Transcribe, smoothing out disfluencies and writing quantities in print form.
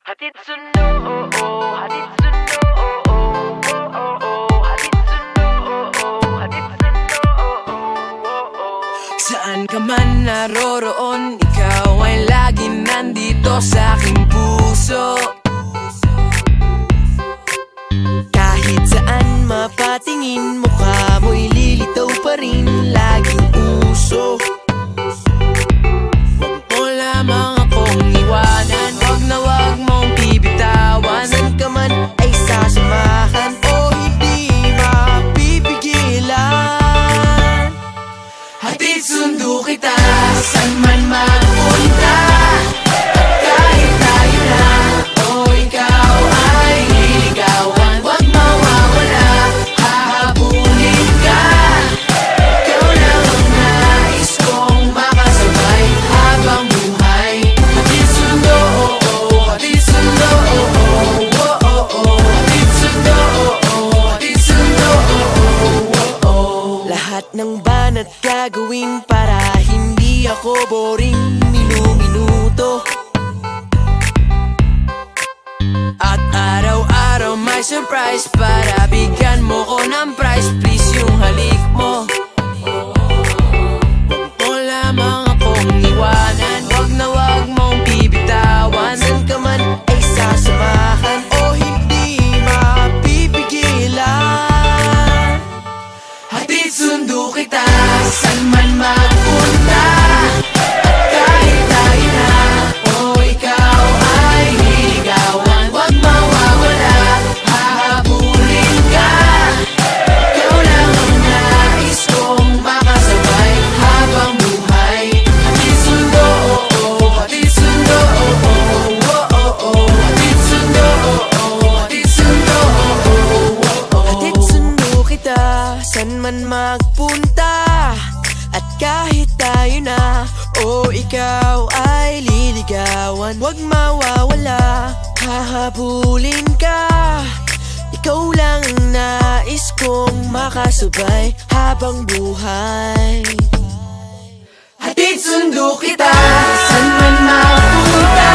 Hatid sundo, oh oh, hatid sundo, oh oh, oh oh, hatid sundo, oh oh, hatid sundo, oh oh. Saan ka man naroroon, ikaw ay laging nandito sa aking puso. Kahit saan mapatingin, mukha mo'y lilitaw pa rin, laging uso. Huwag mo lamang akong iwanan, wag na wag mong bibitawan. Saan ka man ay sasamahan o hindi mapipigilan. Hatid sundo kita, saan man magpunta. Kahit tayo na o ikaw ay liligawan, wag mawawala, hahabulin ka. Ikaw lang ang nais kong makasabay habang buhay. Hatid sundo, oh oh, hatid sundo, oh oh, oh oh, oh. Hatid sundo, oh oh, hatid sundo, oh oh, oh oh. Lahat ng banat gagawin para hindi ako boring minuto. At araw-araw may surprise para bigyan mo ko ng prize. Please yung halik mo, wag mo lamang akong iwanan, wag na wag mong bibitawan. Saan ka man ay sasamahan o hindi mapipigilan. Hatid sundo kita, saan man magpunta. At kahit tayo na o ikaw ay liligawan, wag mawawala, hahabulin ka. Ikaw lang ang nais kong makasabay habang buhay. Hatid sundo, oh oh, hatid sundo, oh oh, oh oh, oh. Hatid sundo, oh oh, hatid sundo, oh oh, oh oh. Hatid sundo kita, saan man magpunta. At kahit tayo na o ikaw ay liligawan, wag mawawala, hahabulin ka. Ikaw lang ang nais kong makasabay habang buhay. Hatid sundo kita, saan man mapunta.